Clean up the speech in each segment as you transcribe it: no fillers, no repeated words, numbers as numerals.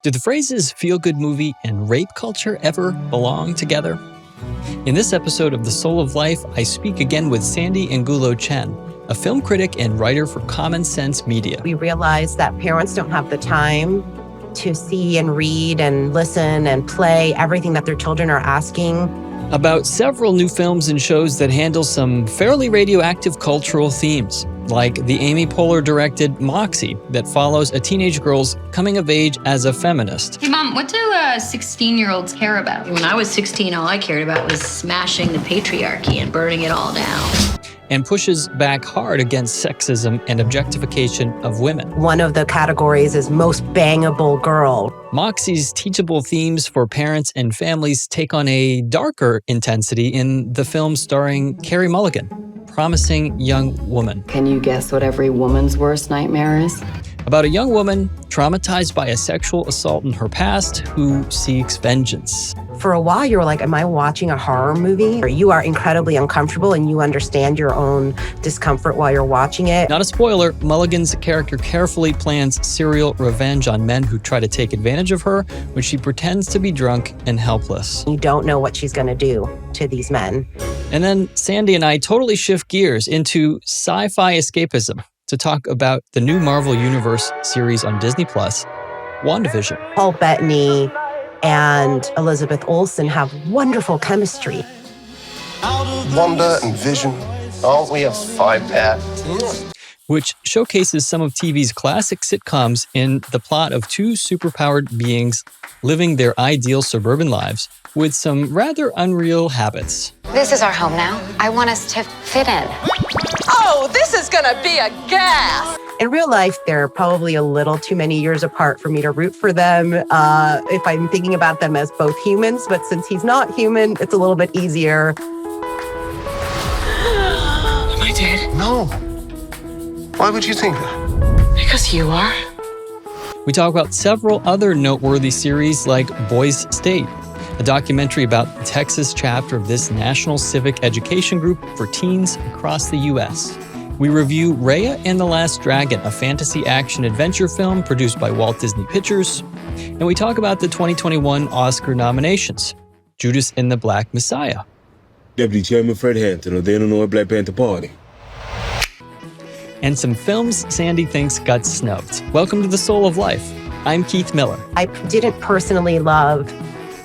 Do the phrases feel-good movie and rape culture ever belong together? In this episode of The Soul of Life, I speak again with Sandie Angulo Chen, a film critic and writer for Common Sense Media. We realize that parents don't have the time to see and read and listen and play everything that their children are asking. About several new films and shows that handle some fairly radioactive cultural themes, like the Amy Pohler-directed Moxie that follows a teenage girl's coming of age as a feminist. Hey, Mom, what do 16-year-olds care about? When I was 16, all I cared about was smashing the patriarchy and burning it all down. And pushes back hard against sexism and objectification of women. One of the categories is most bangable girl. Moxie's teachable themes for parents and families take on a darker intensity in the film starring Carey Mulligan, Promising Young Woman. Can you guess what every woman's worst nightmare is? About a young woman traumatized by a sexual assault in her past who seeks vengeance. For a while, you were like, am I watching a horror movie? Or you are incredibly uncomfortable and you understand your own discomfort while you're watching it. Not a spoiler, Mulligan's character carefully plans serial revenge on men who try to take advantage of her when she pretends to be drunk and helpless. You don't know what she's going to do to these men. And then Sandie and I totally shift gears into sci-fi escapism to talk about the new Marvel Universe series on Disney+, WandaVision. Paul Bettany and Elizabeth Olsen have wonderful chemistry. Wanda and Vision, aren't we a five-pack? Which showcases some of TV's classic sitcoms in the plot of two superpowered beings living their ideal suburban lives with some rather unreal habits. This is our home now. I want us to fit in. Oh, this is gonna be a gas! In real life, they're probably a little too many years apart for me to root for them if I'm thinking about them as both humans. But since he's not human, it's a little bit easier. Am I dead? No. Why would you think that? Because you are. We talk about several other noteworthy series like Boys State, a documentary about the Texas chapter of this national civic education group for teens across the U.S. We review Raya and the Last Dragon, a fantasy action-adventure film produced by Walt Disney Pictures. And we talk about the 2021 Oscar nominations, Judas and the Black Messiah. Deputy Chairman Fred Hampton of the Illinois Black Panther Party. And some films Sandie thinks got snubbed. Welcome to The Soul of Life. I'm Keith Miller. I didn't personally love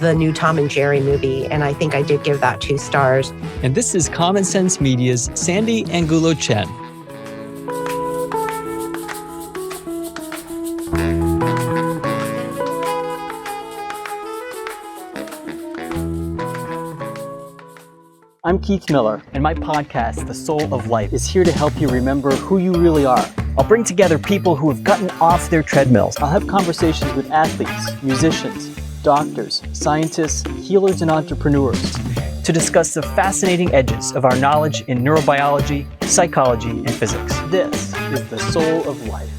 the new Tom and Jerry movie, and I think I did give that 2 stars. And this is Common Sense Media's Sandie Angulo Chen. I'm Keith Miller, and my podcast, The Soul of Life, is here to help you remember who you really are. I'll bring together people who have gotten off their treadmills. I'll have conversations with athletes, musicians, doctors, scientists, healers, and entrepreneurs to discuss the fascinating edges of our knowledge in neurobiology, psychology, and physics. This is The Soul of Life.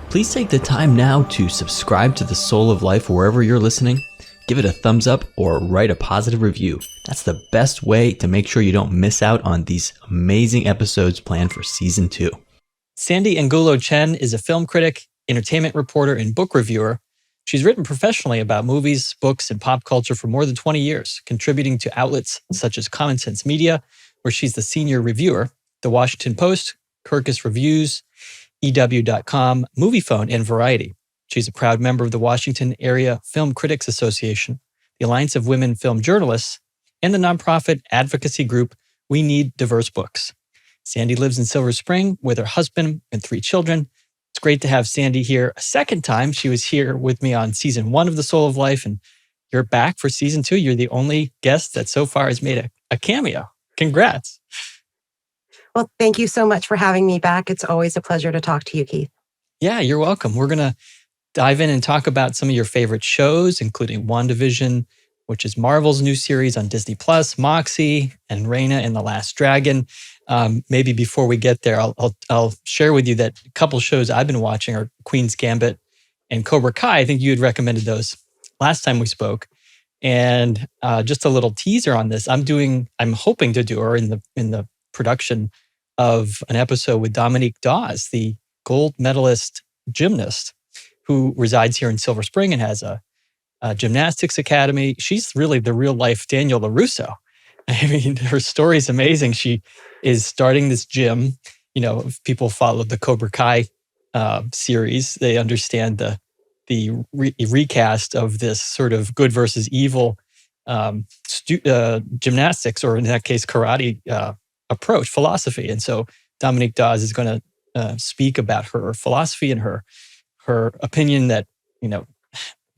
Please take the time now to subscribe to The Soul of Life wherever you're listening. Give it a thumbs up or write a positive review. That's the best way to make sure you don't miss out on these amazing episodes planned for Season 2. Sandie Angulo Chen is a film critic, entertainment reporter, and book reviewer. She's written professionally about movies, books, and pop culture for more than 20 years, contributing to outlets such as Common Sense Media, where she's the senior reviewer, The Washington Post, Kirkus Reviews, EW.com, Moviefone, and Variety. She's a proud member of the Washington Area Film Critics Association, the Alliance of Women Film Journalists, and the nonprofit advocacy group We Need Diverse Books. Sandie lives in Silver Spring with her husband and 3 children. It's great to have Sandie here a second time. She was here with me on Season 1 of The Soul of Life, and you're back for Season 2. You're the only guest that so far has made a cameo. Congrats. Well, thank you so much for having me back. It's always a pleasure to talk to you, Keith. Yeah, you're welcome. We're going to dive in and talk about some of your favorite shows, including WandaVision, which is Marvel's new series on Disney+, Moxie, and Raya and the Last Dragon. Maybe before we get there, I'll share with you that a couple shows I've been watching are Queen's Gambit and Cobra Kai. I think you had recommended those last time we spoke. And just a little teaser on this, I'm hoping to do, or in the production of an episode with Dominique Dawes, the gold medalist gymnast who resides here in Silver Spring and has a gymnastics academy. She's really the real life Daniel LaRusso. I mean, her story is amazing. She is starting this gym. You know, if people follow the Cobra Kai series, they understand the recast of this sort of good versus evil gymnastics, or in that case, karate approach, philosophy. And so Dominique Dawes is going to speak about her philosophy and her opinion that, you know,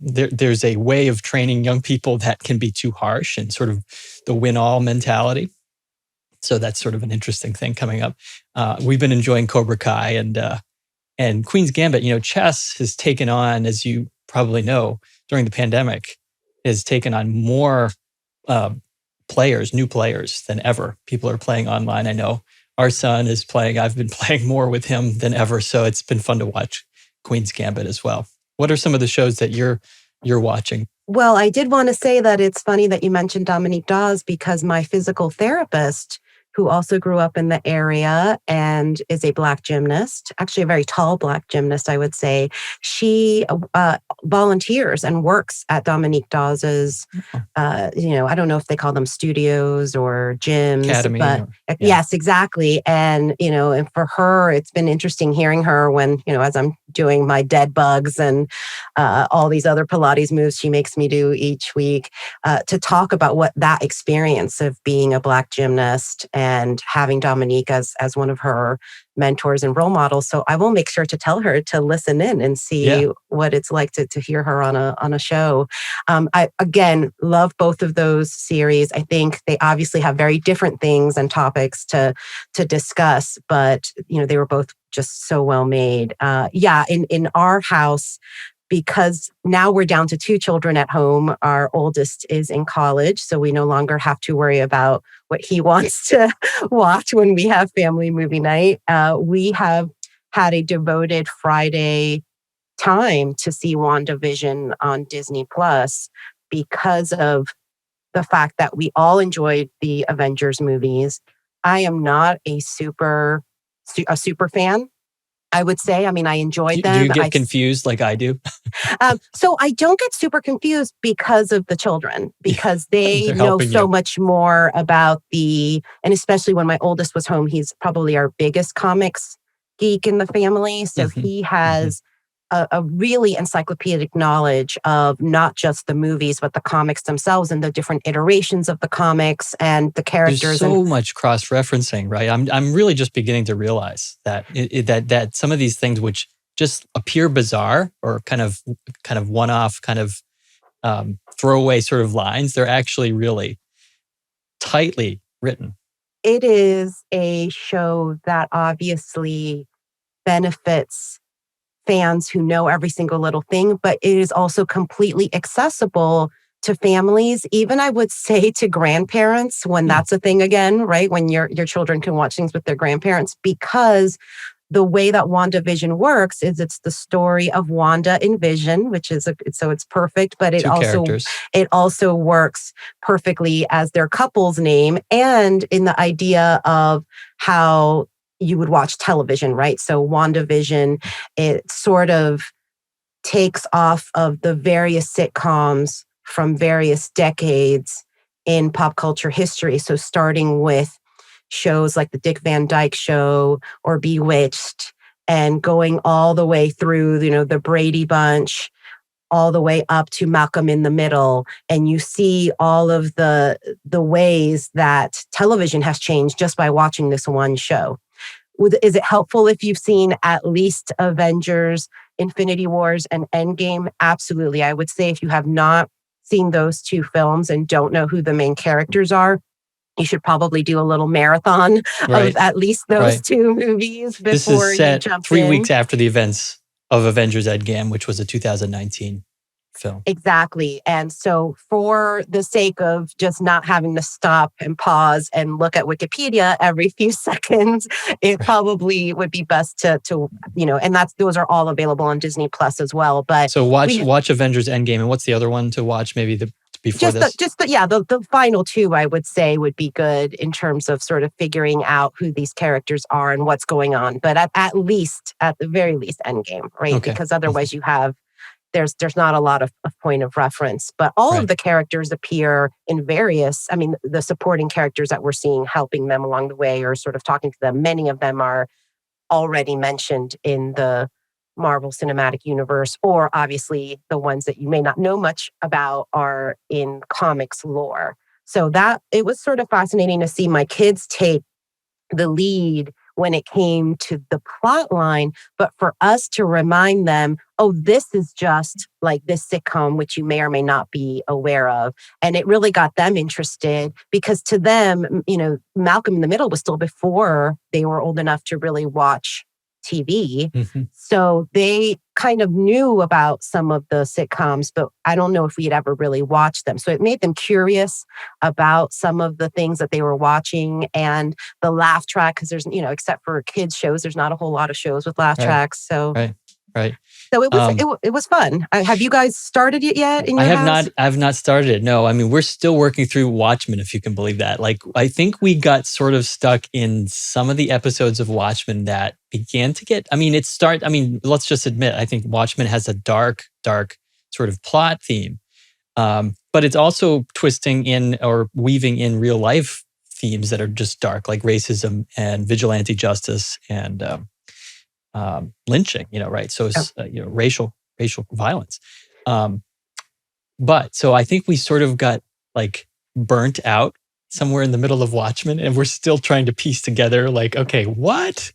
there's a way of training young people that can be too harsh, and sort of the win-all mentality. So that's sort of an interesting thing coming up. We've been enjoying Cobra Kai and Queen's Gambit. You know, chess has taken on, as you probably know, during the pandemic, has taken on more new players than ever. People are playing online. I know our son is playing. I've been playing more with him than ever. So it's been fun to watch Queen's Gambit as well. What are some of the shows that you're watching? Well, I did want to say that it's funny that you mentioned Dominique Dawes, because my physical therapist, who also grew up in the area and is a Black gymnast, actually a very tall Black gymnast, I would say, she volunteers and works at Dominique Dawes's, I don't know if they call them studios or gyms. Academy. But yes, exactly. And, and for her, it's been interesting hearing her when, as I'm doing my dead bugs and all these other Pilates moves she makes me do each week, to talk about what that experience of being a Black gymnast and having Dominique as one of her mentors and role models. So I will make sure to tell her to listen in and see what it's like to hear her on a show. I, again, love both of those series. I think they obviously have very different things and topics to discuss, but they were both just so well made. In our house, because now we're down to 2 children at home. Our oldest is in college, so we no longer have to worry about what he wants to watch when we have family movie night. We have had a devoted Friday time to see WandaVision on Disney Plus because of the fact that we all enjoyed the Avengers movies. I am not a super fan, I would say. I mean, I enjoyed them. Do you get confused like I do? So I don't get super confused because of the children, because they know so much more about and especially when my oldest was home, he's probably our biggest comics geek in the family. So he has a really encyclopedic knowledge of not just the movies, but the comics themselves and the different iterations of the comics and the characters. There's so much cross-referencing, right? I'm really just beginning to realize that that some of these things which just appear bizarre or kind of one-off, kind of throwaway sort of lines, they're actually really tightly written. It is a show that obviously benefits fans who know every single little thing, but it is also completely accessible to families, even I would say to grandparents, when that's a thing again, right? When your children can watch things with their grandparents, because the way that WandaVision works is it's the story of Wanda and Vision, which is so it's perfect, but it also works perfectly as their couple's name and in the idea of how you would watch television, right? So WandaVision, it sort of takes off of the various sitcoms from various decades in pop culture history. So starting with shows like the Dick Van Dyke Show or Bewitched, and going all the way through, the Brady Bunch, all the way up to Malcolm in the Middle. And you see all of the ways that television has changed just by watching this one show. Is it helpful if you've seen at least Avengers, Infinity Wars, and Endgame? Absolutely. I would say if you have not seen those 2 films and don't know who the main characters are, you should probably do a little marathon of at least those 2 movies before this is set you jump 3 in. weeks after the events of Avengers Endgame, which was a 2019 film. Exactly. And so for the sake of just not having to stop and pause and look at Wikipedia every few seconds, it probably would be best to and those are all available on Disney Plus as well. But so watch Avengers Endgame. And what's the other one to watch maybe before this? The final 2, I would say, would be good in terms of sort of figuring out who these characters are and what's going on. But at the very least, Endgame, right? Okay. Because otherwise you have there's not a lot of point of reference, but all of the characters appear in various, I mean, the supporting characters that we're seeing helping them along the way or sort of talking to them. Many of them are already mentioned in the Marvel Cinematic Universe, or obviously the ones that you may not know much about are in comics lore. So that it was sort of fascinating to see my kids take the lead when it came to the plot line, but for us to remind them, oh, this is just like this sitcom, which you may or may not be aware of. And it really got them interested because to them, you know, Malcolm in the Middle was still before they were old enough to really watch TV. So they kind of knew about some of the sitcoms, but I don't know if we'd ever really watched them. So it made them curious about some of the things that they were watching and the laugh track, because there's, you know, except for kids shows, there's not a whole lot of shows with laugh tracks. So So it was fun. Have you guys started it yet in your house? I have not started it. No, I mean, we're still working through Watchmen, if you can believe that. Like, I think we got sort of stuck in some of the episodes of Watchmen that began to get, let's just admit, I think Watchmen has a dark sort of plot theme. But it's also twisting in or weaving in real life themes that are just dark, like racism and vigilante justice and lynching, right? So it's racial violence. But so I think we sort of got like burnt out somewhere in the middle of Watchmen, and we're still trying to piece together like, okay, what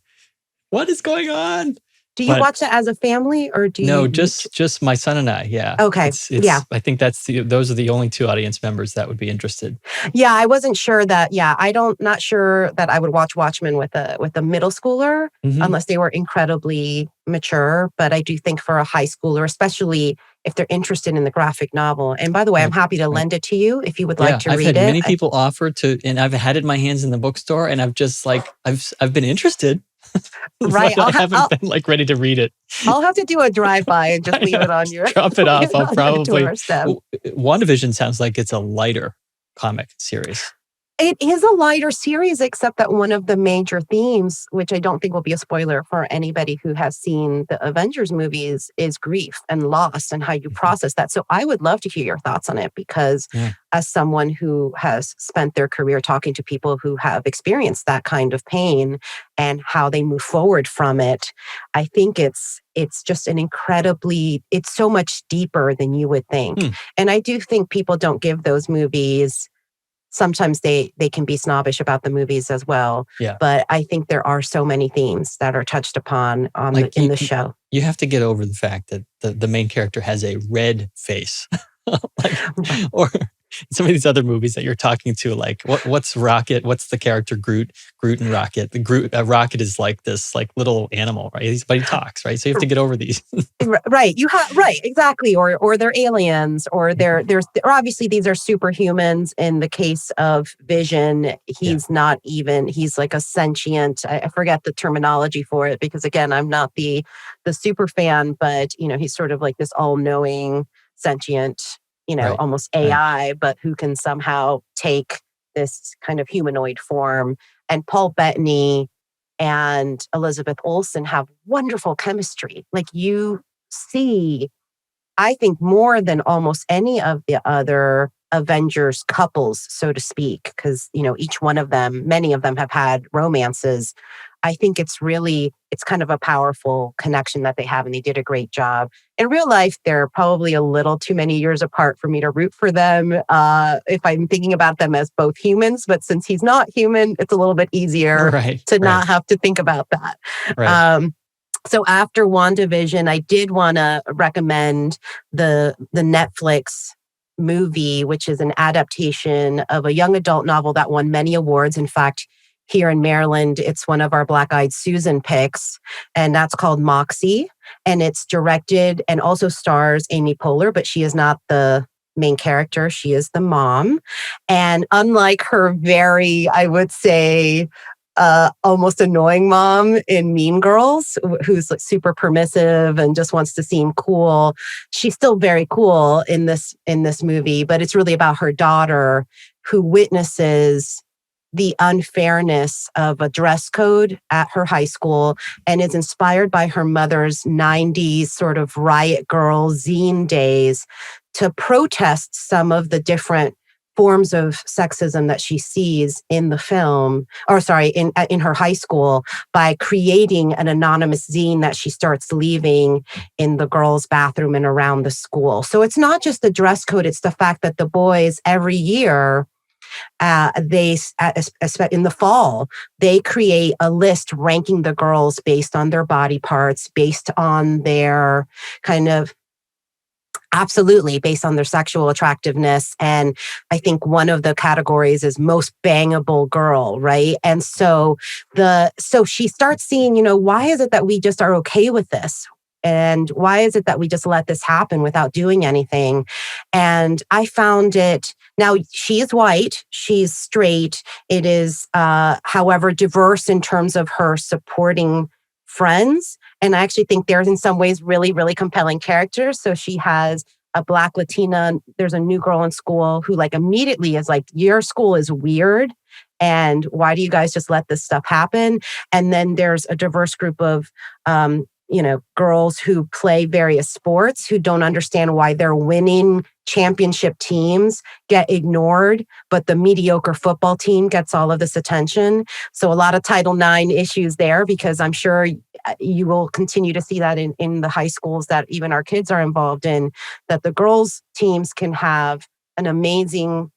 is going on? Do you watch that as a family, or do you? No, just my son and I. Yeah. Okay. Yeah. I think those are the only two audience members that would be interested. Yeah, I wasn't sure that. Yeah, not sure that I would watch Watchmen with a middle schooler unless they were incredibly mature. But I do think for a high schooler, especially if they're interested in the graphic novel. And by the way, I'm happy to lend it to you if you would like to read it. I've had many people offer to, and I've had it in my hands in the bookstore, and I've just like I've been interested. Right. I haven't been like ready to read it. I'll have to do a drive-by and just leave it on your drop it off. I'll probably doorstep. WandaVision sounds like it's a lighter comic series. It is a lighter series, except that one of the major themes, which I don't think will be a spoiler for anybody who has seen the Avengers movies, is grief and loss and how you process that. So I would love to hear your thoughts on it because as someone who has spent their career talking to people who have experienced that kind of pain and how they move forward from it, I think it's just it's so much deeper than you would think. And I do think people don't give those movies. Sometimes they can be snobbish about the movies as well. Yeah. But I think there are so many themes that are touched upon in the show. You have to get over the fact that the main character has a red face. Or some of these other movies that you're talking to, like what's Rocket? What's the character Groot and Rocket? Rocket is like this like little animal, right? But he talks, right? So you have to get over these. Right. Right. Exactly. Or they're aliens, or or obviously these are superhumans. In the case of Vision, he's not even. He's like a sentient. I forget the terminology for it because again, I'm not the super fan, but he's sort of like this all-knowing sentient. Almost AI, but who can somehow take this kind of humanoid form. And Paul Bettany and Elizabeth Olsen have wonderful chemistry. Like you see, I think more than almost any of the other Avengers couples, so to speak, because, each one of them, many of them have had romances. I think it's kind of a powerful connection that they have, and they did a great job. In real life, they're probably a little too many years apart for me to root for them if I'm thinking about them as both humans. But since he's not human, it's a little bit easier to not have to think about that. Right. So after WandaVision, I did want to recommend the Netflix movie, which is an adaptation of a young adult novel that won many awards. In fact, here in Maryland, it's one of our Black Eyed Susan picks, and that's called Moxie. And it's directed and also stars Amy Pohler, but she is not the main character. She is the mom. And unlike her very, I would say, almost annoying mom in Mean Girls, who's like super permissive and just wants to seem cool, she's still very cool in this movie. But it's really about her daughter who witnesses the unfairness of a dress code at her high school and is inspired by her mother's 90s sort of riot girl zine days to protest some of the different forms of sexism that she sees in the film, in her high school, by creating an anonymous zine that she starts leaving in the girls' bathroom and around the school. So it's not just the dress code, it's the fact that the boys every year, in the fall, they create a list ranking the girls based on their body parts, based on their absolutely based on their sexual attractiveness. And I think one of the categories is most bangable girl, right? And so she starts seeing, why is it that we just are okay with this? And why is it that we just let this happen without doing anything? And I found it, now she is white, she's straight. It is, however, diverse in terms of her supporting friends. And I actually think there's in some ways really, really compelling characters. So she has a Black Latina. There's a new girl in school who immediately is like, your school is weird. And why do you guys just let this stuff happen? And then there's a diverse group of, girls who play various sports who don't understand why their winning championship teams get ignored, but the mediocre football team gets all of this attention. So a lot of Title IX issues there, because I'm sure you will continue to see that in the high schools that even our kids are involved in, that the girls' teams can have an amazing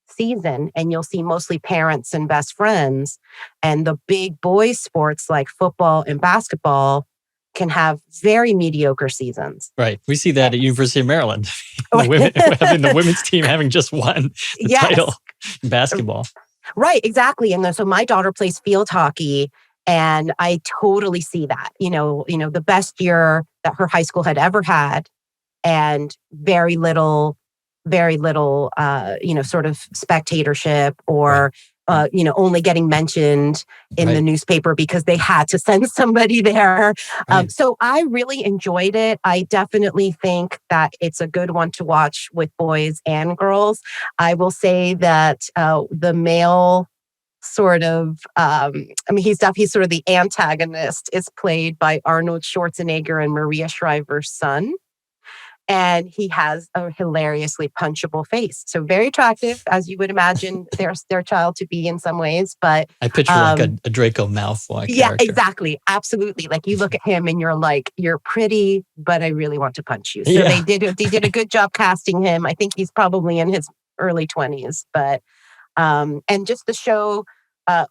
season and you'll see mostly parents and best friends. And the big boys sports like football and basketball can have very mediocre seasons. Right. We see that at University of Maryland. The women's team having just won the title in basketball. Right, exactly. And so my daughter plays field hockey, and I totally see that. The best year that her high school had ever had, and very little, sort of spectatorship or, only getting mentioned in the newspaper because they had to send somebody there. So I really enjoyed it. I definitely think that it's a good one to watch with boys and girls. I will say that the male sort of, he's sort of the antagonist, is played by Arnold Schwarzenegger and Maria Shriver's son. And he has a hilariously punchable face. So very attractive, as you would imagine their child to be in some ways. But I picture like a Draco Malfoy character. Yeah, exactly. Absolutely. Like you look at him and you're like, you're pretty, but I really want to punch you. So they did a good job casting him. I think he's probably in his early 20s. But and just the show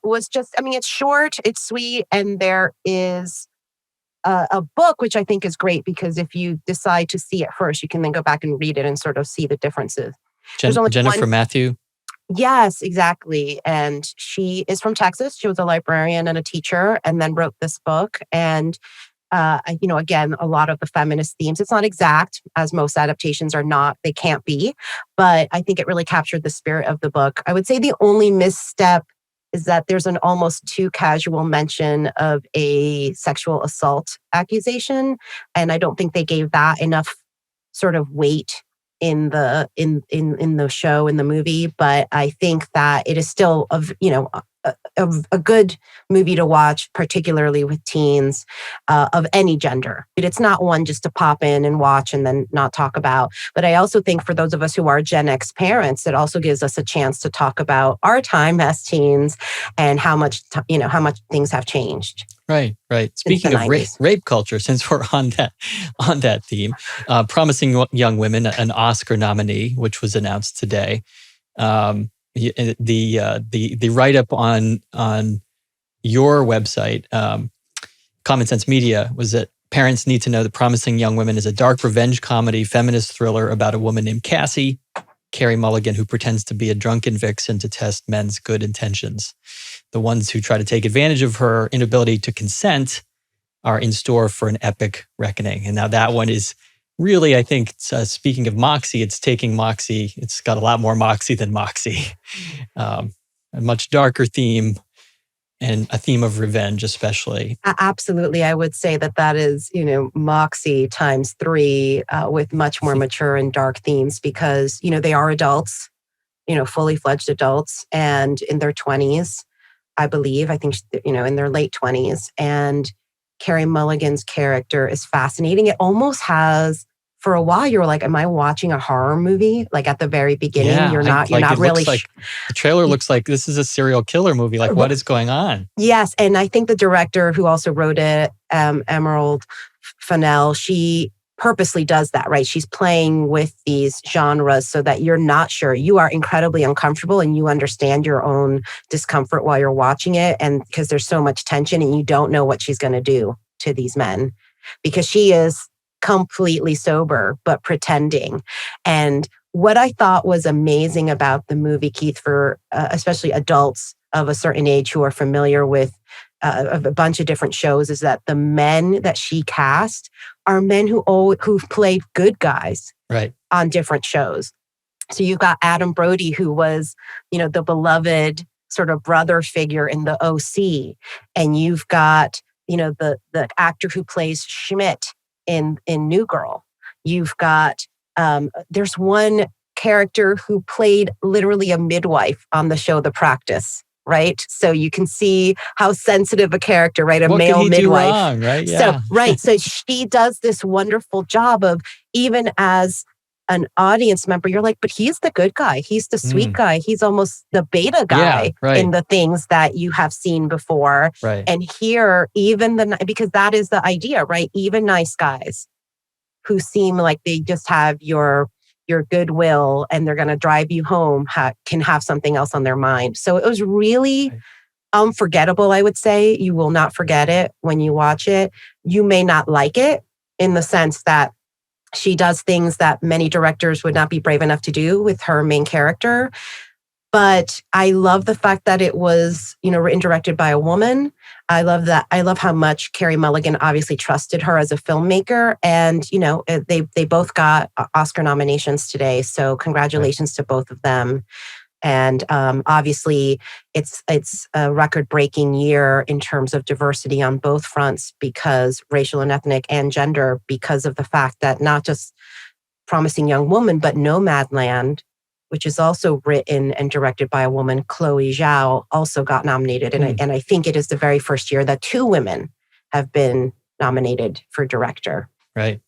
was just, it's short, it's sweet, and there is a book, which I think is great because if you decide to see it first, you can then go back and read it and sort of see the differences. Jennifer Matthew? Yes, exactly. And she is from Texas. She was a librarian and a teacher and then wrote this book. And, again, a lot of the feminist themes. It's not exact, as most adaptations are not. They can't be. But I think it really captured the spirit of the book. I would say the only misstep is that there's an almost too casual mention of a sexual assault accusation. And I don't think they gave that enough sort of weight in the show, in the movie. But I think that it is still a good movie to watch, particularly with teens of any gender. But it's not one just to pop in and watch and then not talk about. But I also think for those of us who are Gen X parents, it also gives us a chance to talk about our time as teens and how much things have changed. Right. Speaking of rape culture, since we're on that theme, Promising Young Women, an Oscar nominee, which was announced today. The write-up on your website, Common Sense Media, was that parents need to know that Promising Young Women is a dark revenge comedy feminist thriller about a woman named Cassie, Carey Mulligan, who pretends to be a drunken vixen to test men's good intentions. The ones who try to take advantage of her inability to consent are in store for an epic reckoning. And now that one is really, I think, speaking of Moxie, it's taking Moxie. It's got a lot more Moxie than Moxie. A much darker theme and a theme of revenge, especially. Absolutely. I would say that is, Moxie times 3 with much more mature and dark themes because, they are adults. fully fledged adults and in their 20s, I believe. I think, in their late 20s. And Carey Mulligan's character is fascinating. It almost has, for a while, you're like, am I watching a horror movie? Like at the very beginning, Yeah, you're not really. The trailer looks like this is a serial killer movie. Like, what is going on? Yes. And I think the director who also wrote it, Emerald Fennell, she purposely does that, right? She's playing with these genres so that you're not sure. You are incredibly uncomfortable and you understand your own discomfort while you're watching it. And because there's so much tension and you don't know what she's going to do to these men because she is completely sober, but pretending. And what I thought was amazing about the movie, Keith, for especially adults of a certain age who are familiar with a bunch of different shows, is that the men that she cast are men who've played good guys on different shows. So you've got Adam Brody, who was, the beloved sort of brother figure in the OC. And you've got, the actor who plays Schmidt in New Girl. You've got, there's one character who played literally a midwife on the show The Practice. Right. So you can see how sensitive a character, right? A male midwife. Do wrong, right? Yeah. So she does this wonderful job of, even as an audience member, you're like, but he's the good guy. He's the sweet guy. He's almost the beta guy in the things that you have seen before. Right. And here, because that is the idea, right? Even nice guys who seem like they just have your goodwill and they're going to drive you home can have something else on their mind. So it was really unforgettable, I would say. You will not forget it when you watch it. You may not like it in the sense that she does things that many directors would not be brave enough to do with her main character. But I love the fact that it was, written and directed by a woman. I love that. I love how much Carey Mulligan obviously trusted her as a filmmaker. And, they both got Oscar nominations today. So congratulations to both of them. And obviously, it's a record-breaking year in terms of diversity on both fronts, because racial and ethnic and gender, because of the fact that not just Promising Young Woman, but Nomadland, which is also written and directed by a woman, Chloe Zhao, also got nominated. And I think it is the very first year that 2 women have been nominated for director. Right.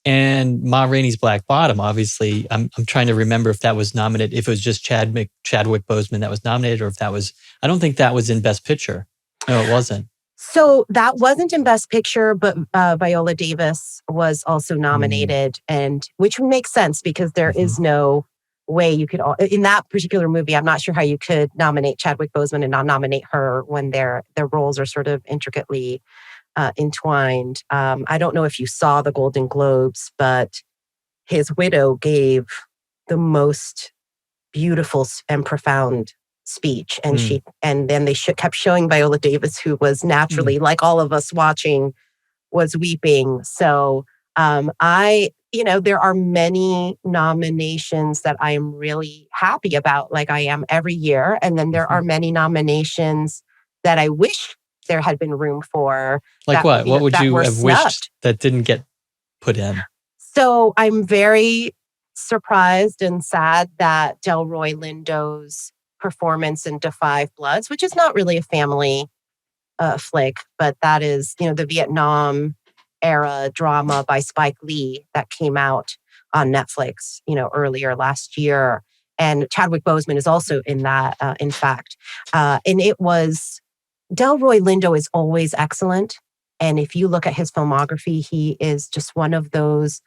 And Ma Rainey's Black Bottom, obviously, I'm trying to remember if that was nominated, if it was just Chadwick Boseman that was nominated, or if that was, I don't think that was in Best Picture. No, it wasn't. So that wasn't in Best Picture, but Viola Davis was also nominated, and which makes sense because there is no way you could, in that particular movie, I'm not sure how you could nominate Chadwick Boseman and not nominate her when their roles are sort of intricately entwined. I don't know if you saw the Golden Globes, but his widow gave the most beautiful and profound speech, and then they kept showing Viola Davis, who was naturally, like all of us watching, was weeping. So there are many nominations that I am really happy about, like I am every year, and then there are many nominations that I wish there had been room for. Like what? What would you have wished that didn't get put in? So I'm very surprised and sad that Delroy Lindo's performance in Da 5 Bloods, which is not really a family flick, but that is, the Vietnam era drama by Spike Lee that came out on Netflix, earlier last year. And Chadwick Boseman is also in that, in fact. And it was, Delroy Lindo is always excellent. And if you look at his filmography, he is just one of those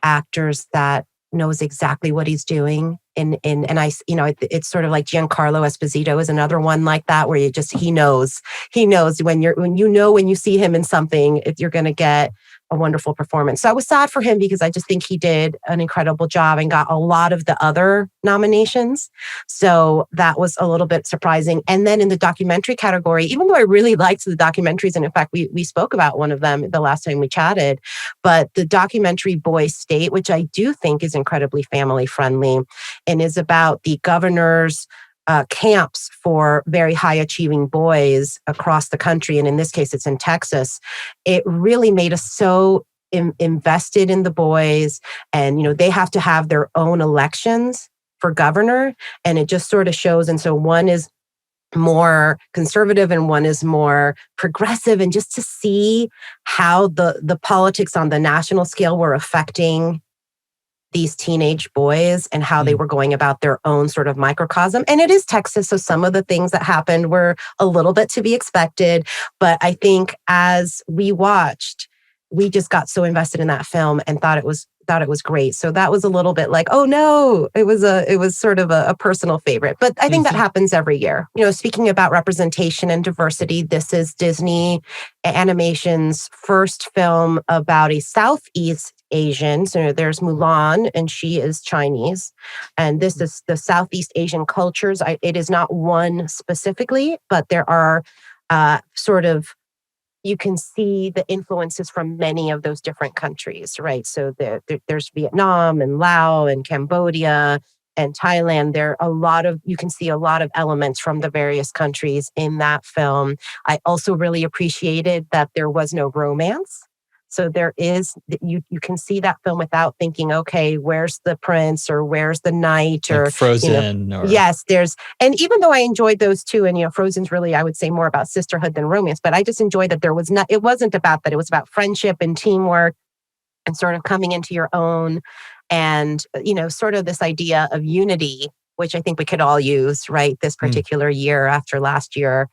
actors that knows exactly what he's doing. It's sort of like Giancarlo Esposito is another one like that, where he knows when you see him in something, if you're going to get a wonderful performance. So I was sad for him because I just think he did an incredible job and got a lot of the other nominations. So that was a little bit surprising. And then in the documentary category, even though I really liked the documentaries, and in fact, we spoke about one of them the last time we chatted, but the documentary Boy State, which I do think is incredibly family friendly and is about the governor's camps for very high achieving boys across the country. And in this case, it's in Texas. It really made us so invested in the boys. And, they have to have their own elections for governor, and it just sort of shows. And so one is more conservative and one is more progressive, and just to see how the politics on the national scale were affecting these teenage boys and how they were going about their own sort of microcosm. And it is Texas, so some of the things that happened were a little bit to be expected. But I think as we watched, we just got so invested in that film and thought it was great. So that was a little bit like, oh no, it was sort of a personal favorite. But I think that happens every year. You know, speaking about representation and diversity, this is Disney Animation's first film about a Southeast Asian. So there's Mulan, and she is Chinese. And this is the Southeast Asian cultures. It is not one specifically, but there are you can see the influences from many of those different countries, right? So there's Vietnam and Laos and Cambodia and Thailand. You can see a lot of elements from the various countries in that film. I also really appreciated that there was no romance. So you can see that film without thinking, okay, where's the prince or where's the knight or like Frozen. Yes, and even though I enjoyed those two, and Frozen's really, I would say, more about sisterhood than romance, but I just enjoyed that it wasn't about that. It was about friendship and teamwork and sort of coming into your own, and sort of this idea of unity, which I think we could all use, right, this particular year after last year.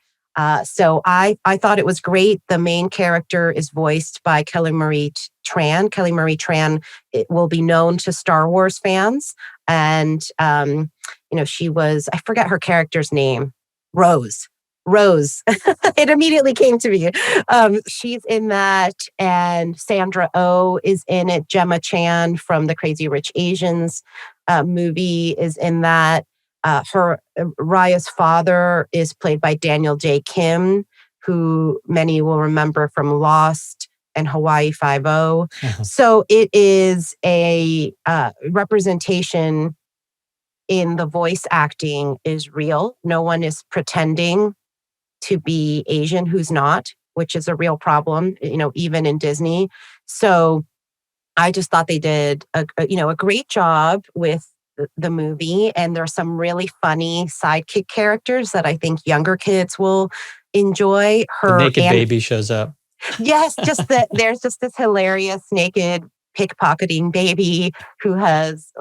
So I thought it was great. The main character is voiced by Kelly Marie Tran. Kelly Marie Tran will be known to Star Wars fans. And, she was, I forget her character's name, Rose. It immediately came to me. She's in that, and Sandra Oh is in it. Gemma Chan from the Crazy Rich Asians movie is in that. Raya's father is played by Daniel J. Kim, who many will remember from Lost and Hawaii Five-0. So it is a representation in the voice acting is real. No one is pretending to be Asian who's not, which is a real problem, even in Disney. So I just thought they did a great job with the movie, and there's some really funny sidekick characters that I think younger kids will enjoy. The naked baby shows up. Yes, there's just this hilarious naked pickpocketing baby who has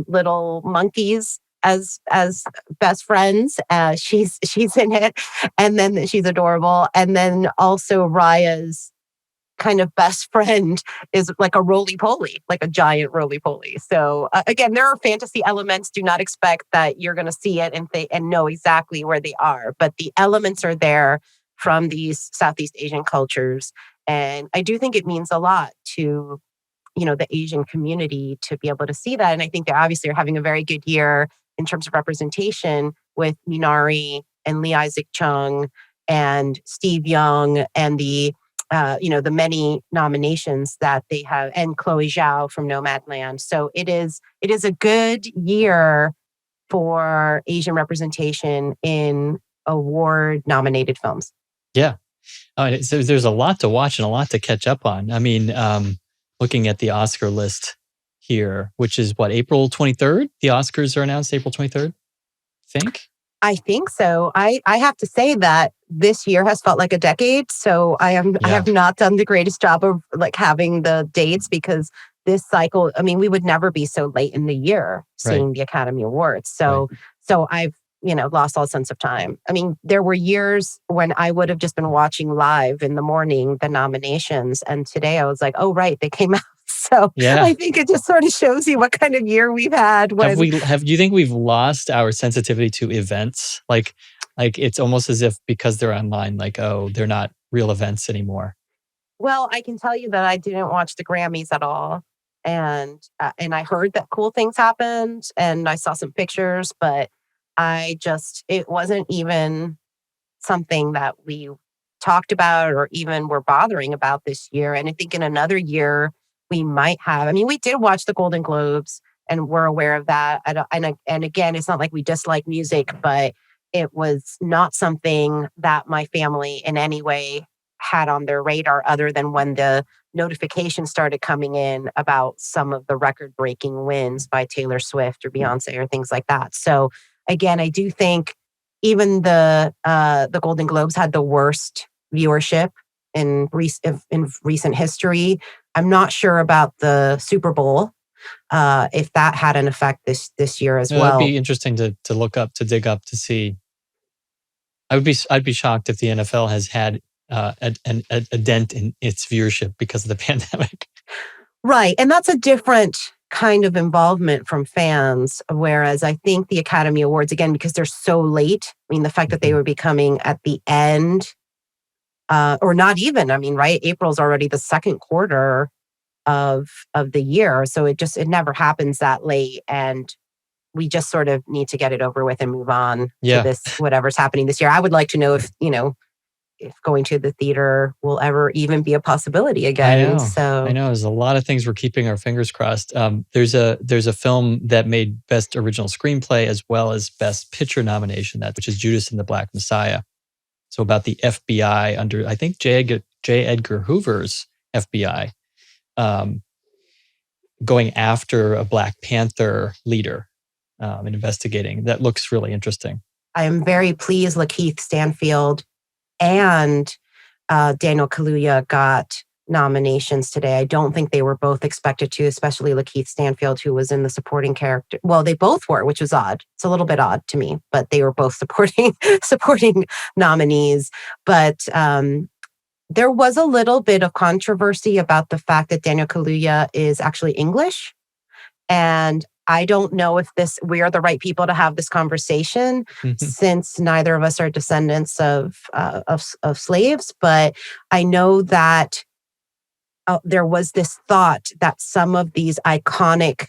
little monkeys as best friends. She's in it, and then she's adorable. And then also Raya's kind of best friend is like a roly-poly, like a giant roly-poly. So again, there are fantasy elements. Do not expect that you're going to see it and know exactly where they are, but the elements are there from these Southeast Asian cultures. And I do think it means a lot to, the Asian community to be able to see that. And I think they obviously are having a very good year in terms of representation with Minari and Lee Isaac Chung and Steve Young and the many nominations that they have, and Chloe Zhao from Nomadland. So it is a good year for Asian representation in award-nominated films. Yeah. So there's a lot to watch and a lot to catch up on. I mean, looking at the Oscar list here, which is April 23rd? The Oscars are announced April 23rd, I think so. I have to say that this year has felt like a decade. So I have not done the greatest job of having the dates, because this cycle, we would never be so late in the year seeing the Academy Awards. So I've, lost all sense of time. There were years when I would have just been watching live in the morning, the nominations. And today I was like, oh, right, they came out. So I think it just sort of shows you what kind of year we've had. Do you think we've lost our sensitivity to events? Like it's almost as if because they're online, they're not real events anymore. Well, I can tell you that I didn't watch the Grammys at all. And I heard that cool things happened, and I saw some pictures, but it wasn't even something that we talked about or even were bothering about this year. And I think in another year, we might have. We did watch the Golden Globes, and we're aware of that. And again, it's not like we dislike music, but it was not something that my family in any way had on their radar other than when the notifications started coming in about some of the record-breaking wins by Taylor Swift or Beyonce or things like that. So again, I do think even the Golden Globes had the worst viewership in recent history. I'm not sure about the Super Bowl, if that had an effect this year as well. That'd be interesting to dig up to see. I'd be shocked if the NFL has had a dent in its viewership because of the pandemic. Right. And that's a different kind of involvement from fans. Whereas I think the Academy Awards, again, because they're so late, I mean, the fact that they were becoming at the end, or not even, I mean, right? April's already the second quarter of the year. So it never happens that late. And we just sort of need to get it over with and move on to this, whatever's happening this year. I would like to know if going to the theater will ever even be a possibility again. I know there's a lot of things we're keeping our fingers crossed. There's a film that made Best Original Screenplay as well as Best Picture nomination, which is Judas and the Black Messiah. So about the FBI under, I think, J. Edgar Hoover's FBI, going after a Black Panther leader and investigating. That looks really interesting. I am very pleased Lakeith Stanfield and Daniel Kaluuya got nominations today. I don't think they were both expected to, especially Lakeith Stanfield, who was in the supporting character. Well, they both were, which was odd. It's a little bit odd to me, but they were both supporting nominees. But there was a little bit of controversy about the fact that Daniel Kaluuya is actually English. And I don't know if we are the right people to have this conversation, since neither of us are descendants of slaves. But I know that there was this thought that some of these iconic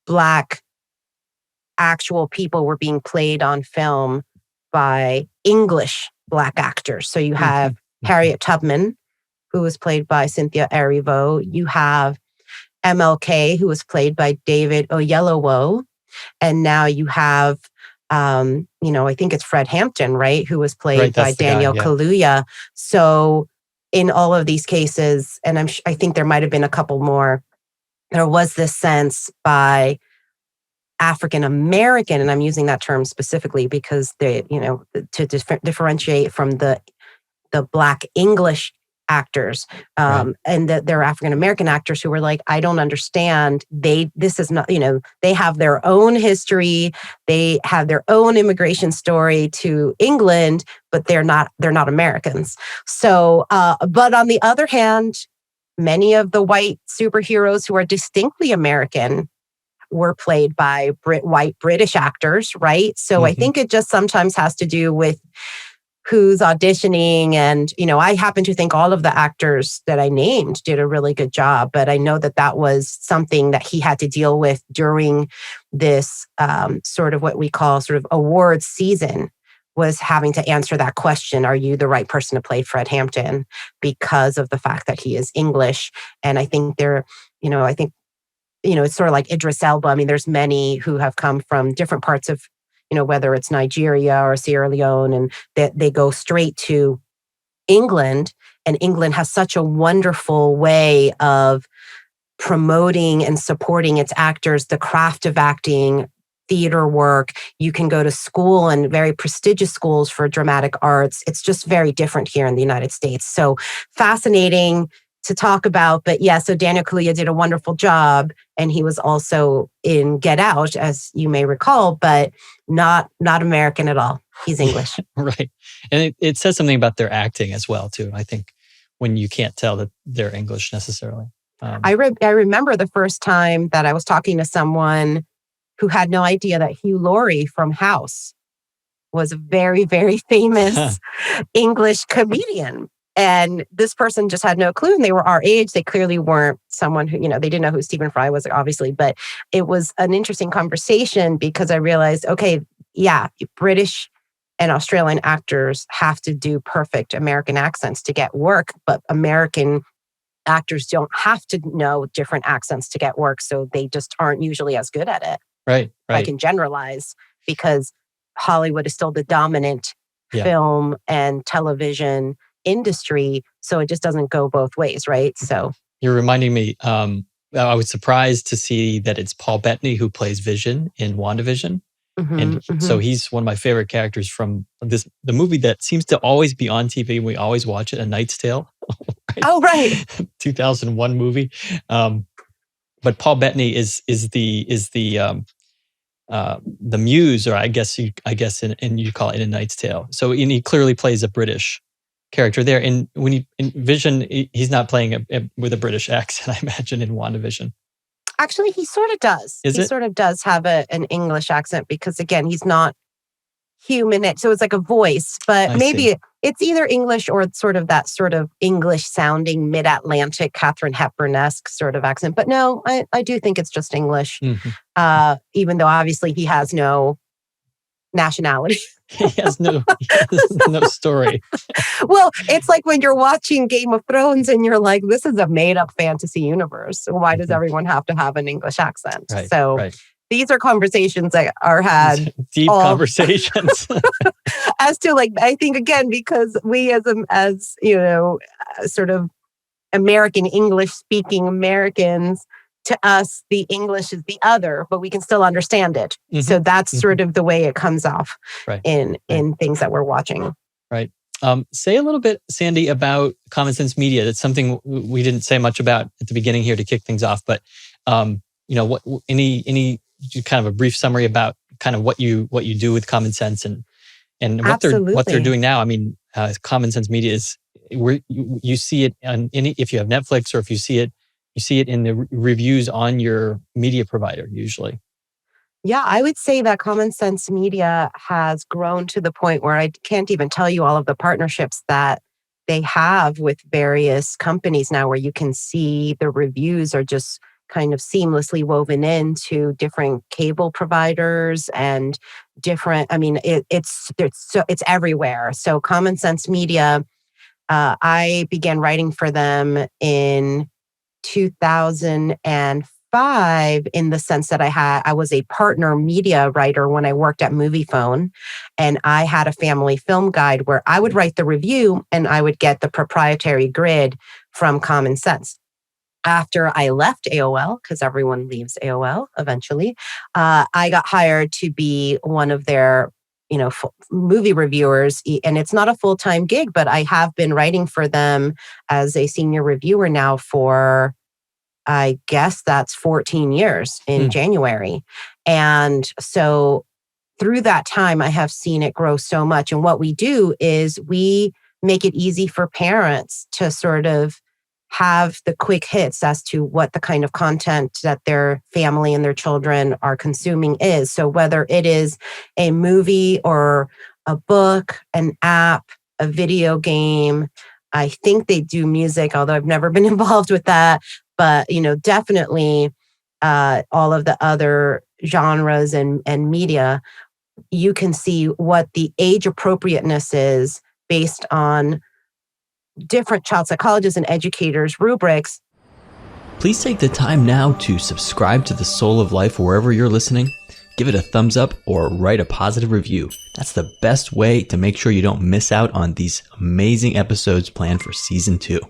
Black actual people were being played on film by English Black actors. So you have Harriet Tubman, who was played by Cynthia Erivo. You have MLK, who was played by David Oyelowo. And now you have, I think it's Fred Hampton, right? Who was played by Daniel Kaluuya. So in all of these cases, and I think there might have been a couple more, there was this sense by African American, and I'm using that term specifically because to differentiate from the Black English actors, and that they're African American actors who were like, I don't understand. This is not, they have their own history, they have their own immigration story to England, but they're not Americans. So, but on the other hand, many of the white superheroes who are distinctly American were played by white British actors, right? So I think it just sometimes has to do with who's auditioning. And, I happen to think all of the actors that I named did a really good job, but I know that was something that he had to deal with during this sort of what we call sort of awards season, was having to answer that question. Are you the right person to play Fred Hampton because of the fact that he is English? And I think it's sort of like Idris Elba. I mean, there's many who have come from different parts of, whether it's Nigeria or Sierra Leone, and they go straight to England. And England has such a wonderful way of promoting and supporting its actors, the craft of acting, theater work. You can go to school, and very prestigious schools for dramatic arts. It's just very different here in the United States. So fascinating to talk about. But yeah, so Daniel Kaluuya did a wonderful job, and he was also in Get Out, as you may recall, but not American at all. He's English. Right. And it says something about their acting as well, too. I think when you can't tell that they're English necessarily. I remember the first time that I was talking to someone who had no idea that Hugh Laurie from House was a very, very famous English comedian. And this person just had no clue, and they were our age. They clearly weren't someone who, they didn't know who Stephen Fry was, obviously, but it was an interesting conversation because I realized, okay, yeah, British and Australian actors have to do perfect American accents to get work, but American actors don't have to know different accents to get work, so they just aren't usually as good at it. Right. I can generalize because Hollywood is still the dominant film and television industry. So it just doesn't go both ways, right? So you're reminding me, I was surprised to see that it's Paul Bettany who plays Vision in WandaVision. And so he's one of my favorite characters from the movie that seems to always be on TV. We always watch it, A Knight's Tale. Right? Oh, right. 2001 movie. But Paul Bettany is the muse, or I guess and you call it, in A Knight's Tale. So he clearly plays a British character there. And when in Vision, he's not playing with a British accent, I imagine, in WandaVision. Actually, he sort of does. He sort of does have an English accent because, again, he's not human. So it's like a voice, but maybe it's either English or sort of that sort of English-sounding mid-Atlantic Katharine Hepburn-esque sort of accent. But no, I do think it's just English, even though obviously he has no nationality. He has no story. Well, it's like when you're watching Game of Thrones and you're like, this is a made-up fantasy universe. So why does everyone have to have an English accent? Right. These are conversations that are had. Deep conversations. As to, like, I think, again, because we as sort of American English-speaking Americans, to us, the English is the other, but we can still understand it. So that's sort of the way it comes off in things that we're watching. Right. Say a little bit, Sandie, about Common Sense Media. That's something we didn't say much about at the beginning here to kick things off. But what any kind of a brief summary about kind of what you do with Common Sense and what they're doing now. I mean, Common Sense Media is where you see it on if you have Netflix, or if you see it in the reviews on your media provider, usually. Yeah, I would say that Common Sense Media has grown to the point where I can't even tell you all of the partnerships that they have with various companies now, where you can see the reviews are just kind of seamlessly woven into different cable providers and different. I mean, it's everywhere. So Common Sense Media, I began writing for them in 2005, in the sense that I was a partner media writer when I worked at Moviefone, and I had a family film guide where I would write the review and I would get the proprietary grid from Common Sense. After I left AOL, because everyone leaves AOL eventually, I got hired to be one of their movie reviewers. And it's not a full-time gig, but I have been writing for them as a senior reviewer now for, I guess that's 14 years in January. And so through that time, I have seen it grow so much. And what we do is we make it easy for parents to sort of have the quick hits as to what the kind of content that their family and their children are consuming is. So whether it is a movie or a book, an app, a video game, I think they do music, although I've never been involved with that. But, definitely all of the other genres and media, you can see what the age appropriateness is based on different child psychologists and educators' rubrics. Please take the time now to subscribe to The Soul of Life wherever you're listening. Give it a thumbs up or write a positive review. That's the best way to make sure you don't miss out on these amazing episodes planned for season 2.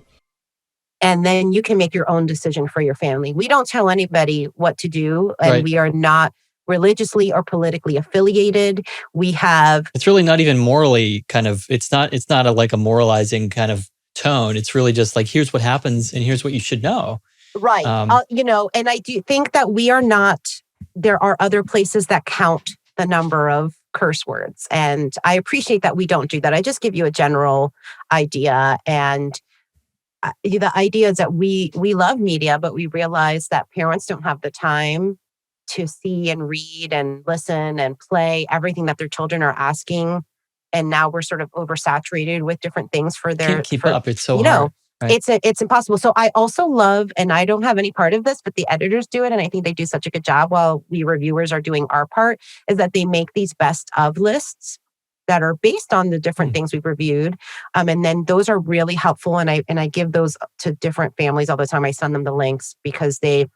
And then you can make your own decision for your family. We don't tell anybody what to do, and we are not religiously or politically affiliated. It's really not even morally it's not like a moralizing kind of tone. It's really just like, here's what happens and here's what you should know. Right. And I do think that there are other places that count the number of curse words. And I appreciate that we don't do that. I just give you a general idea. And the idea is that we love media, but we realize that parents don't have the time to see and read and listen and play everything that their children are asking. And now we're sort of oversaturated with different things for their... Can't keep up. It's so hard. Right? It's impossible. So I also love, and I don't have any part of this, but the editors do it. And I think they do such a good job while we reviewers are doing our part, is that they make these best of lists that are based on the different things we've reviewed. And then those are really helpful. And I give those to different families all the time. I send them the links because they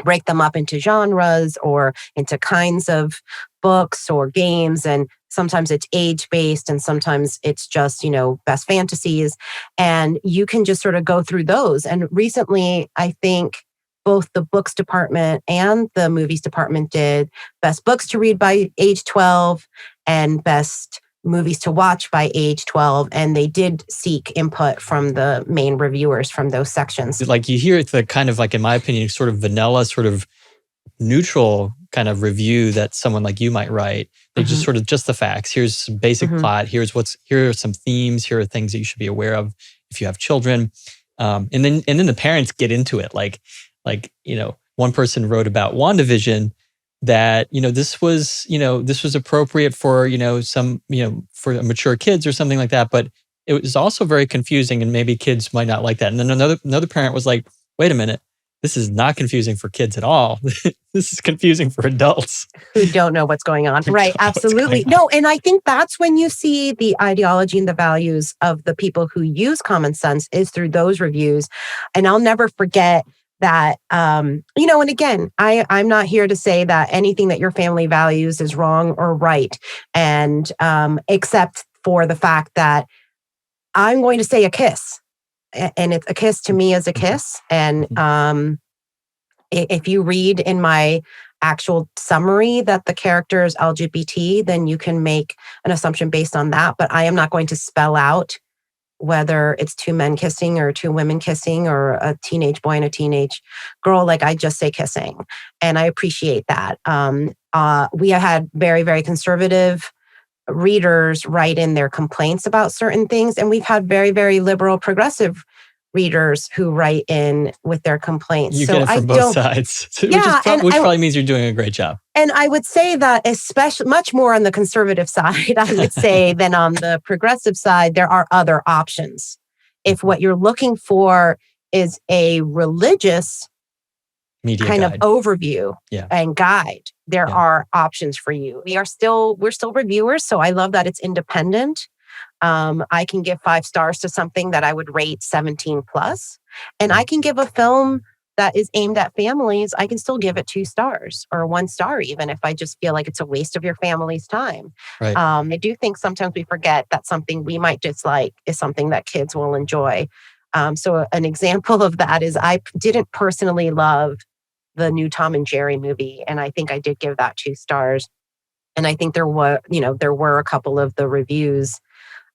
break them up into genres or into kinds of books or games, and sometimes it's age-based and sometimes it's just, best fantasies. And you can just sort of go through those. And recently, I think both the books department and the movies department did best books to read by age 12 and best movies to watch by age 12. And they did seek input from the main reviewers from those sections. Like you hear the kind of like, in my opinion, sort of vanilla, sort of neutral kind of review that someone like you might write. They just sort of just the facts. Here's some basic plot. Here are some themes. Here are things that you should be aware of if you have children. And then the parents get into it. Like, one person wrote about WandaVision that, this was appropriate for, for mature kids or something like that. But it was also very confusing and maybe kids might not like that. And then another parent was like, wait a minute, this is not confusing for kids at all. This is confusing for adults who don't know what's going on. Right. Absolutely. No. And I think that's when you see the ideology and the values of the people who use common sense is through those reviews. And I'll never forget that, and again, I'm not here to say that anything that your family values is wrong or right. And except for the fact that I'm going to say a kiss. And it's a kiss to me as a kiss. And if you read in my actual summary that the character is LGBT, then you can make an assumption based on that. But I am not going to spell out whether it's two men kissing or two women kissing or a teenage boy and a teenage girl. Like I just say kissing. And I appreciate that. We have had very, very conservative readers write in their complaints about certain things. And we've had very, very liberal, progressive readers who write in with their complaints. You get it from both sides, which probably means you're doing a great job. And I would say that especially much more on the conservative side, I would say, than on the progressive side, there are other options. If what you're looking for is a religious media kind guide of overview and guide, there are options for you. We're still reviewers, so I love that it's independent. I can give 5 stars to something that I would rate 17 plus, and I can give a film that is aimed at families. I can still give it 2 stars or 1 star, even if I just feel like it's a waste of your family's time. Right. I do think sometimes we forget that something we might dislike is something that kids will enjoy. So an example of that is I didn't personally love the new Tom and Jerry movie. And I think I did give that 2 stars. And I think there were a couple of the reviews.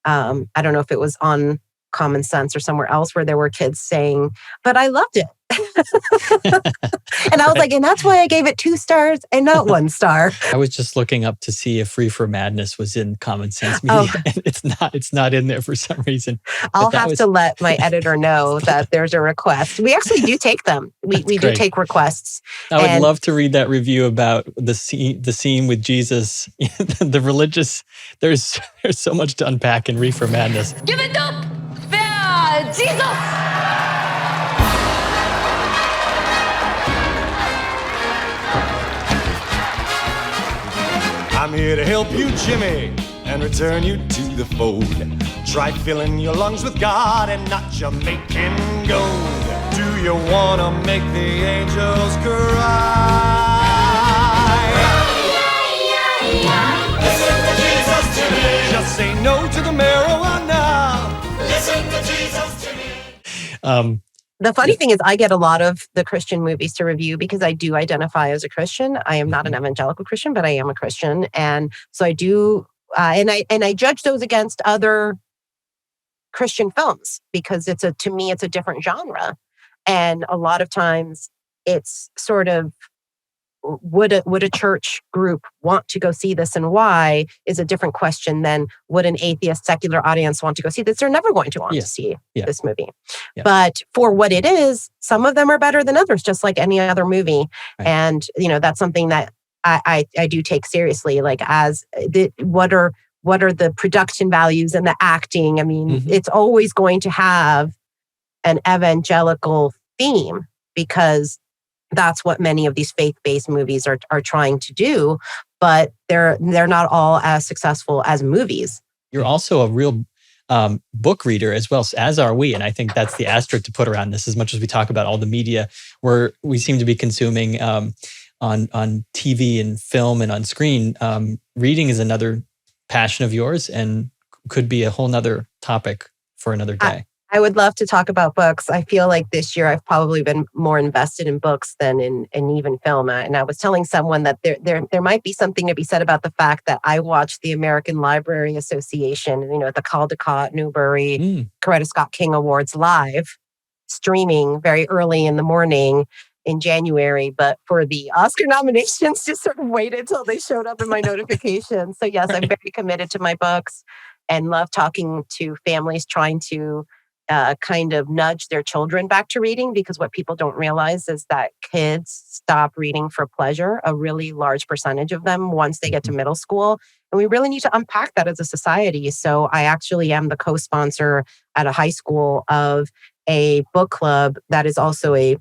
I don't know if it was on Common Sense or somewhere else where there were kids saying, but I loved it. And I was like, and that's why I gave it 2 stars and not 1 star. I was just looking up to see if Reefer Madness was in Common Sense Media. And it's not in there for some reason. I'll have to let my editor know that there's a request. We actually do take them. We do take requests. I would love to read that review about the scene with Jesus, the religious. There's so much to unpack in Reefer Madness. Give it up for Jesus! I'm here to help you, Jimmy, and return you to the fold. Try filling your lungs with God and not Jamaican gold. Do you want to make the angels cry? Listen to Jesus, Jimmy. Just say no to the marijuana. Listen to Jesus, Jimmy. The funny thing is I get a lot of the Christian movies to review because I do identify as a Christian. I am not an evangelical Christian, but I am a Christian. And so I do, and I judge those against other Christian films because to me, it's a different genre. And a lot of times it's sort of, would a church group want to go see this and why is a different question than would an atheist secular audience want to go see this? They're never going to want to see this movie. Yeah. But for what it is, some of them are better than others, just like any other movie. Right. And, that's something that I do take seriously, like what are the production values and the acting? I mean, it's always going to have an evangelical theme because that's what many of these faith-based movies are trying to do, but they're not all as successful as movies. You're also a real book reader as well, as are we. And I think that's the asterisk to put around this. As much as we talk about all the media, we seem to be consuming on TV and film and on screen. Reading is another passion of yours and could be a whole nother topic for another day. I would love to talk about books. I feel like this year I've probably been more invested in books than in even film. And I was telling someone that there might be something to be said about the fact that I watched the American Library Association, the Caldecott, Newbery, Coretta Scott King Awards live, streaming very early in the morning in January. But for the Oscar nominations, just sort of waited till they showed up in my notifications. So yes, I'm very committed to my books and love talking to families trying to kind of nudge their children back to reading, because what people don't realize is that kids stop reading for pleasure, a really large percentage of them, once they get to middle school. And we really need to unpack that as a society. So I actually am the co-sponsor at a high school of a book club that is also a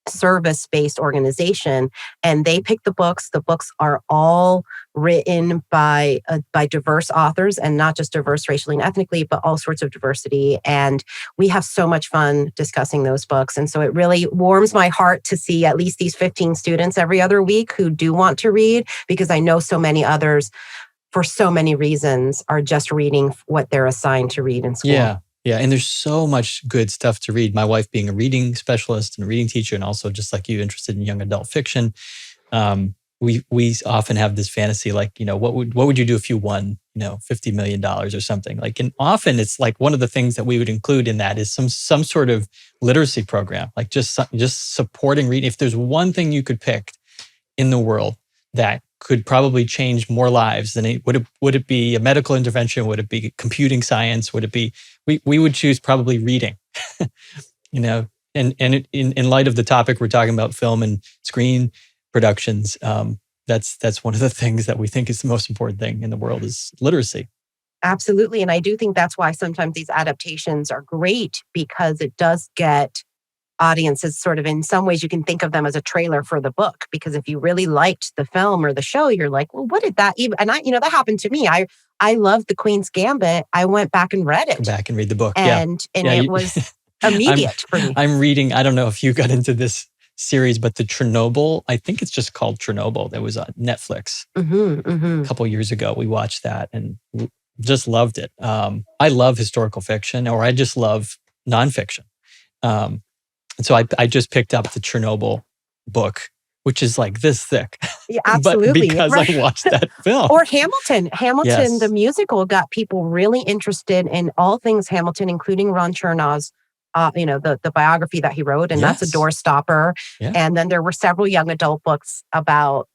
service-based organization, and they pick the books. The books are all written by diverse authors, and not just diverse racially and ethnically, but all sorts of diversity. And we have so much fun discussing those books. And so it really warms my heart to see at least these 15 students every other week who do want to read, because I know so many others, for so many reasons, are just reading what they're assigned to read in school. Yeah, and there's so much good stuff to read. My wife being a reading specialist and a reading teacher, and also just like you, interested in young adult fiction, we often have this fantasy, like, what would you do if you won, $50 million or something? Like, and often it's like one of the things that we would include in that is some sort of literacy program, like just supporting reading. If there's one thing you could pick in the world that could probably change more lives than would it be a medical intervention? Would it be computing science? Would it be, we would choose probably reading, and in light of the topic, we're talking about film and screen productions. That's one of the things that we think is the most important thing in the world is literacy. Absolutely. And I do think that's why sometimes these adaptations are great, because it does get audiences sort of, in some ways you can think of them as a trailer for the book, because if you really liked the film or the show, you're like, well, what did that even, and that happened to me. I loved The Queen's Gambit. I went back and read it. Go back and read the book. And it was immediate for me. I'm reading, I don't know if you got into this series, but the Chernobyl, I think it's just called Chernobyl. That was on Netflix a couple years ago. We watched that and just loved it. I love historical fiction, or I just love nonfiction. And so I just picked up the Chernobyl book, which is like this thick. Yeah, absolutely. But because I watched that film. Or Hamilton. Hamilton, Yes. the musical, got people really interested in all things Hamilton, including Ron Chernow's, the biography that he wrote. And that's a doorstopper. Yeah. And then there were several young adult books about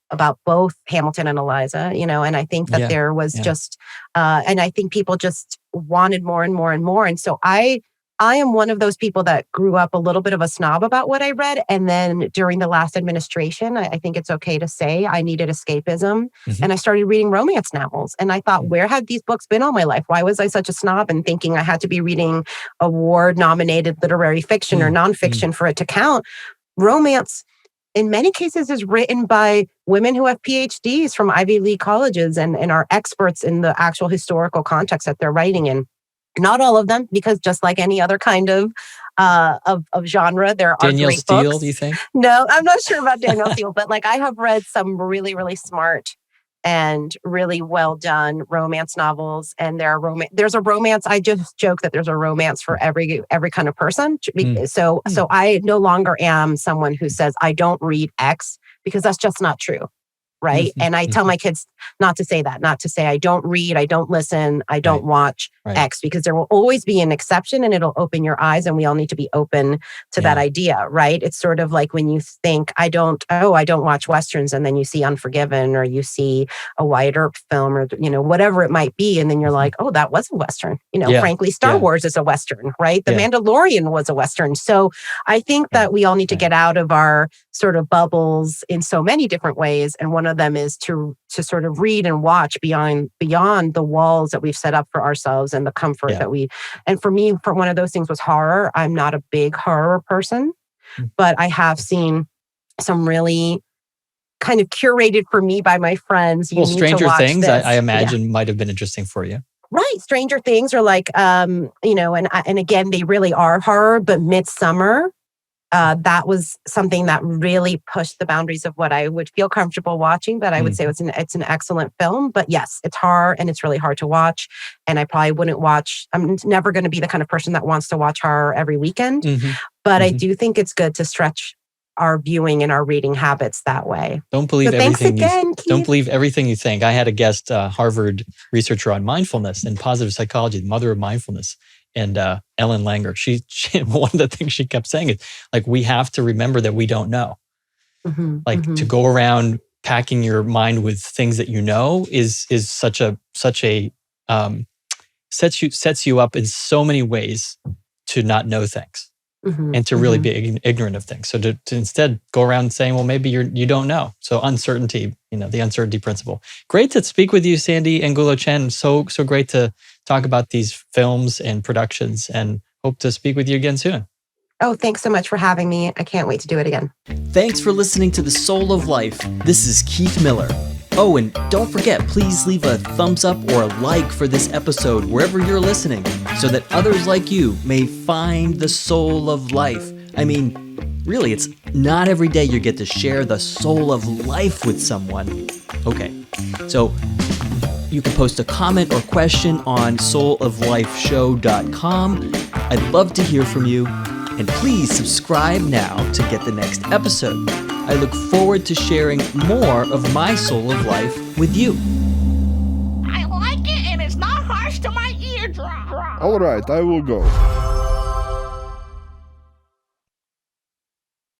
both Hamilton and Eliza, and I think that there was just, and I think people just wanted more and more and more. And so I am one of those people that grew up a little bit of a snob about what I read. And then during the last administration, I think it's okay to say I needed escapism. And I started reading romance novels. And I thought, where had these books been all my life? Why was I such a snob and thinking I had to be reading award-nominated literary fiction or nonfiction for it to count? Romance, in many cases, is written by women who have PhDs from Ivy League colleges and are experts in the actual historical context that they're writing in. Not all of them, because just like any other kind of genre, there are Danielle great Steele, books. do you think? No, I'm not sure about Danielle Steele, but like I have read some really, really smart and really well done romance novels. And there's a romance. I just joke that there's a romance for every kind of person. So I no longer am someone who says I don't read X, because that's just not true. Right. And I tell my kids not to say that, not to say I don't read, I don't listen, I don't watch X, because there will always be an exception and it'll open your eyes, and we all need to be open to that idea. Right. It's sort of like when you think I don't watch Westerns, and then you see Unforgiven, or you see a Wyatt Earp film, or, whatever it might be. And then you're like, oh, that was a Western. Frankly, Star Wars is a Western, right? The Mandalorian was a Western. So I think that we all need to get out of our sort of bubbles in so many different ways. And one of them is to sort of read and watch beyond the walls that we've set up for ourselves and the comfort that and for me, for one of those things was horror. I'm not a big horror person, but I have seen some really kind of curated for me by my friends. Well, Stranger Things, I imagine might have been interesting for you. Right. Stranger Things are like, and again, they really are horror, but Midsummer that was something that really pushed the boundaries of what I would feel comfortable watching. But I would say it's an excellent film. But yes, it's hard and it's really hard to watch. And I probably wouldn't watch. I'm never going to be the kind of person that wants to watch horror every weekend. But I do think it's good to stretch our viewing and our reading habits that way. Don't believe don't believe everything you think. I had a guest, Harvard researcher on mindfulness and positive psychology, the mother of mindfulness, and Ellen Langer. She one of the things she kept saying is like, we have to remember that we don't know. To go around packing your mind with things that you know is such a sets you up in so many ways to not know things. And to really be ignorant of things. So to instead go around saying, well, maybe you don't know. So uncertainty, the uncertainty principle. Great to speak with you, Sandie Angulo Chen. So great to talk about these films and productions, and hope to speak with you again soon. Oh, thanks so much for having me. I can't wait to do it again. Thanks for listening to The Soul of Life. This is Keith Miller. Oh, and don't forget, please leave a thumbs up or a like for this episode wherever you're listening, so that others like you may find the soul of life. I mean, really, it's not every day you get to share the soul of life with someone. Okay, so you can post a comment or question on souloflifeshow.com. I'd love to hear from you, and please subscribe now to get the next episode. I look forward to sharing more of my soul of life with you. I like it, and it's not harsh to my eardrum. All right, I will go.